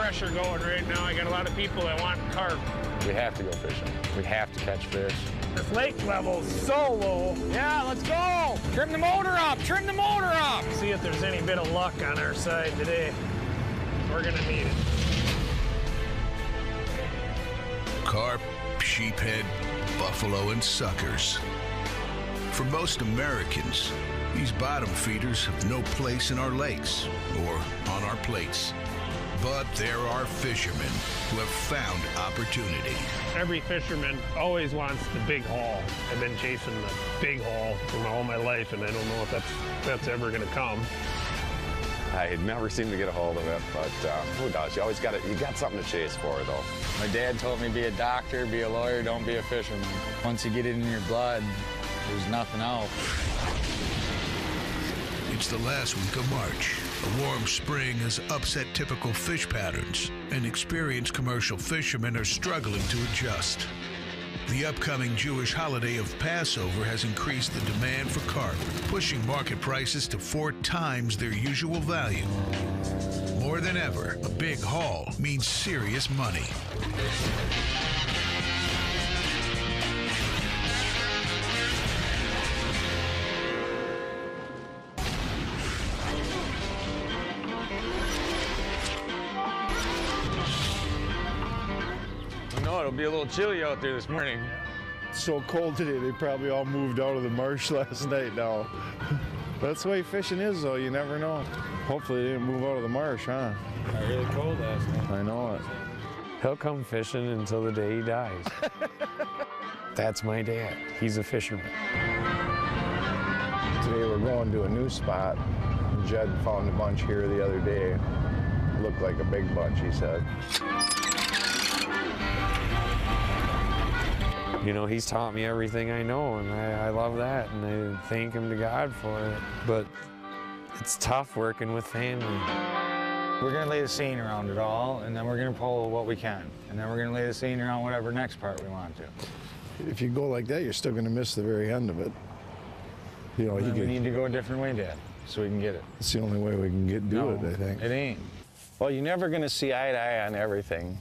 pressure going right now. I got a lot of people that want carp. We have to go fishing. We have to catch fish. This lake level's so low. Yeah, let's go. Trim the motor up. Trim the motor up. See if there's any bit of luck on our side today. We're gonna need it. Carp, sheephead, buffalo, and suckers. For most Americans, these bottom feeders have no place in our lakes or on our plates. But there are fishermen who have found opportunity. Every fisherman always wants the big haul. I've been chasing the big haul for all my life, and I don't know if that's ever gonna come. I never seem to get a hold of it, but who does? You always got it. You got something to chase for, though. My dad told me be a doctor, be a lawyer, don't be a fisherman. Once you get it in your blood, there's nothing else. It's the last week of March. A warm spring has upset typical fish patterns, and experienced commercial fishermen are struggling to adjust. The upcoming Jewish holiday of Passover has increased the demand for carp, pushing market prices to 4 times their usual value. More than ever, a big haul means serious money. It'll be a little chilly out there this morning. It's so cold today, they probably all moved out of the marsh last night now. That's the way fishing is, though. You never know. Hopefully they didn't move out of the marsh, huh? Got really cold last night. I know it. He'll come fishing until the day he dies. That's my dad. He's a fisherman. Today we're going to a new spot. Jed found a bunch here the other day. Looked like a big bunch, he said. You know, he's taught me everything I know, and I love that, and I thank him to God for it. But it's tough working with family. We're gonna lay the seine around it all, and then we're gonna pull what we can. And then we're gonna lay the seine around whatever next part we want to. If you go like that, you're still going to miss the very end of it. You know, we need to go a different way, Dad, so we can get it. It's the only way we can do it, I think. It ain't. Well, you're never going to see eye to eye on everything,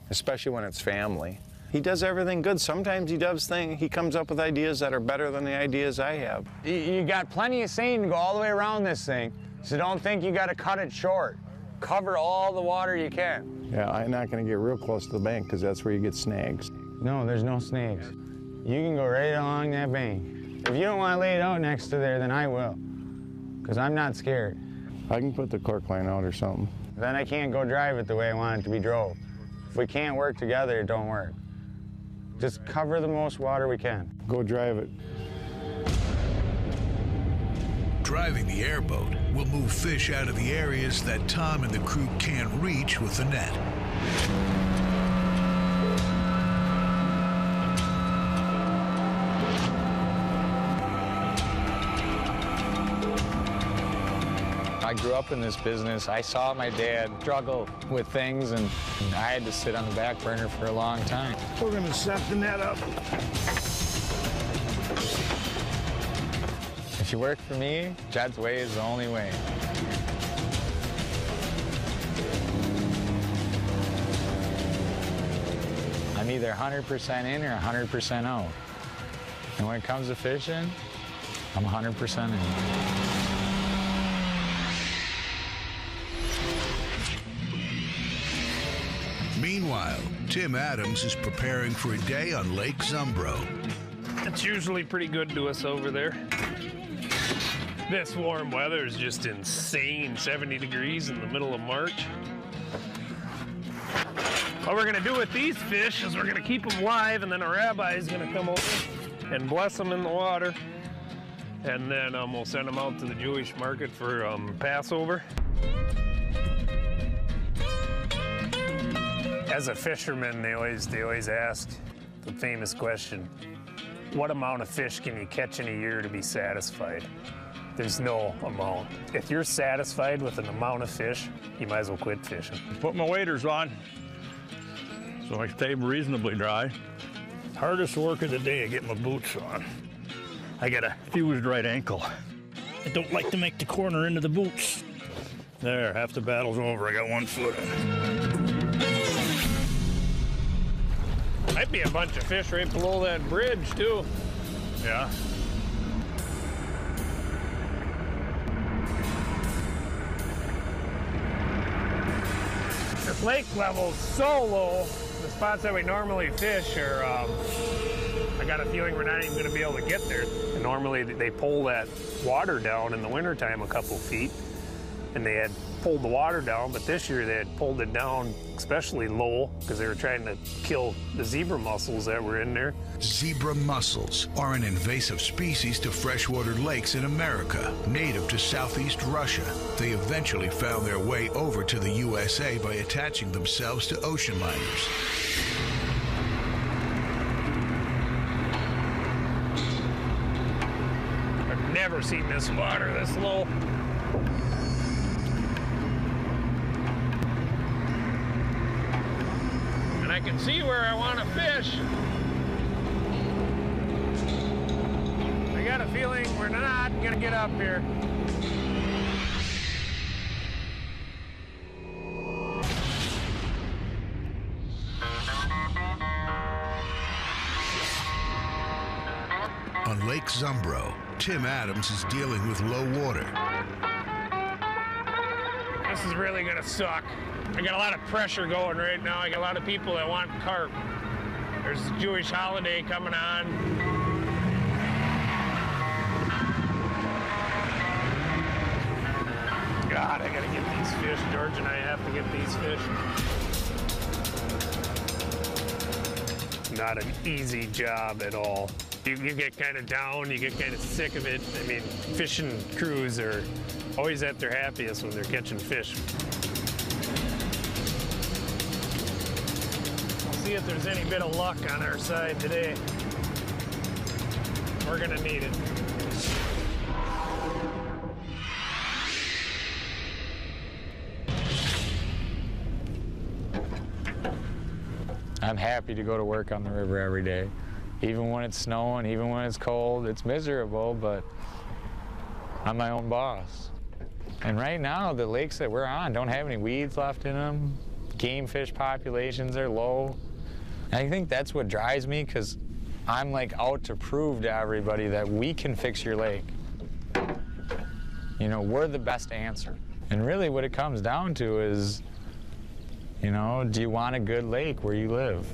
especially when it's family. He does everything good. Sometimes he comes up with ideas that are better than the ideas I have. You got plenty of seine to go all the way around this thing, so don't think you got to cut it short. Cover all the water you can. Yeah, I'm not going to get real close to the bank because that's where you get snags. No, there's no snags. You can go right along that bank. If you don't want to lay it out next to there, then I will, because I'm not scared. I can put the cork line out or something. Then I can't go drive it the way I want it to be drove. If we can't work together, it don't work. Just cover the most water we can. Go drive it. Driving the airboat will move fish out of the areas that Tom and the crew can't reach with the net. I grew up in this business. I saw my dad struggle with things, and I had to sit on the back burner for a long time. We're going to set the net up. If you work for me, Jed's way is the only way. I'm either 100% in or 100% out. And when it comes to fishing, I'm 100% in. Meanwhile, Tim Adams is preparing for a day on Lake Zumbro. It's usually pretty good to us over there. This warm weather is just insane, 70 degrees in the middle of March. What we're gonna do with these fish is we're gonna keep them live, and then a rabbi is gonna come over and bless them in the water. And then we'll send them out to the Jewish market for Passover. As a fisherman, they always ask the famous question, what amount of fish can you catch in a year to be satisfied? There's no amount. If you're satisfied with an amount of fish, you might as well quit fishing. Put my waders on so I stay reasonably dry. Hardest work of the day, I get my boots on. I got a fused right ankle. I don't like to make the corner into the boots. There, half the battle's over. I got one foot in. Might be a bunch of fish right below that bridge, too. Yeah. This lake level's so low, the spots that we normally fish are, I got a feeling we're not even gonna be able to get there. And normally they pull that water down in the wintertime a couple feet, and they had pulled the water down, but this year they had pulled it down especially low because they were trying to kill the zebra mussels that were in there. Zebra mussels are an invasive species to freshwater lakes in America, native to southeast Russia. They eventually found their way over to the USA by attaching themselves to ocean liners. I've never seen this water this low. And I can see where I want to fish. I got a feeling we're not going to get up here. On Lake Zumbro, Tim Adams is dealing with low water. This is really gonna suck. I got a lot of pressure going right now. I got a lot of people that want carp. There's a Jewish holiday coming on. God, I gotta get these fish. George and I have to get these fish. Not an easy job at all. You get kind of down, you get kind of sick of it. I mean, fishing crews are always at their happiest when they're catching fish. We'll see if there's any bit of luck on our side today. We're gonna need it. I'm happy to go to work on the river every day. Even when it's snowing, even when it's cold, it's miserable, but I'm my own boss. And right now, the lakes that we're on don't have any weeds left in them. Game fish populations are low. And I think that's what drives me, because I'm like out to prove to everybody that we can fix your lake. You know, we're the best answer. And really what it comes down to is, you know, do you want a good lake where you live?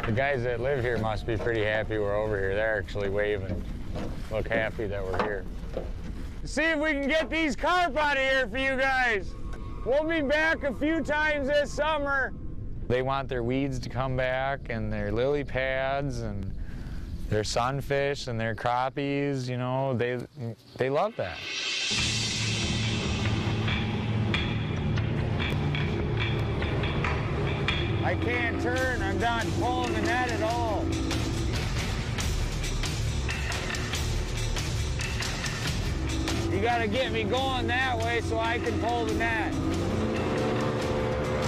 The guys that live here must be pretty happy we're over here. They're actually waving. Look happy that we're here. See if we can get these carp out of here for you guys. We'll be back a few times this summer. They want their weeds to come back, and their lily pads, and their sunfish, and their crappies, you know, they love that. I can't turn, I'm not pulling the net at all. You gotta get me going that way so I can pull the net.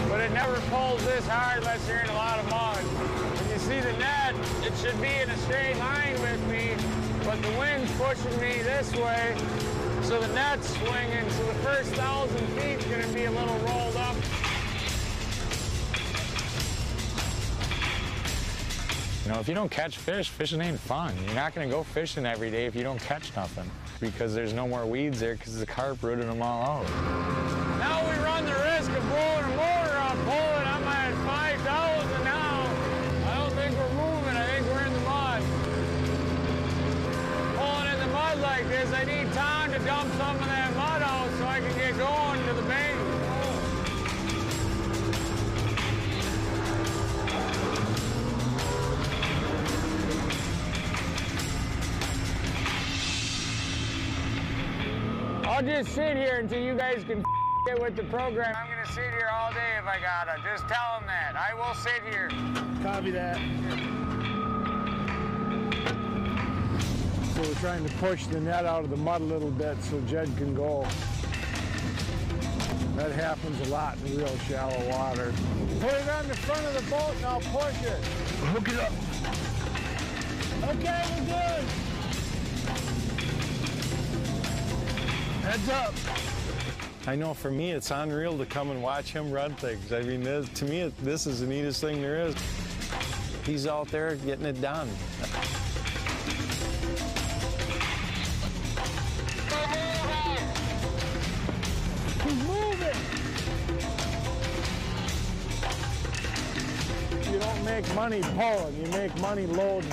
But it never pulls this hard unless you're in a lot of mud. When you see the net, it should be in a straight line with me, but the wind's pushing me this way, so the net's swinging, so the first 1,000 feet's gonna be a little rolled up. You know, if you don't catch fish, fishing ain't fun. You're not gonna go fishing every day if you don't catch nothing, because there's no more weeds there because the carp rooted them all out. Now we run the risk of blowing a motor up, pulling. I'm at 5,000 now. I don't think we're moving. I think we're in the mud. Pulling in the mud like this, I need time to dump some of that mud out so I can get going to the bank. I'll just sit here until you guys can get with the program. I'm gonna sit here all day if I gotta. Just tell them that. I will sit here. Copy that. So we're trying to push the net out of the mud a little bit so Jed can go. That happens a lot in real shallow water. Put it on the front of the boat and I'll push it. Hook it up. Okay, we're good. Heads up. I know for me, it's unreal to come and watch him run things. I mean, to me, this is the neatest thing there is. He's out there getting it done. He's moving! You don't make money pulling, you make money loading.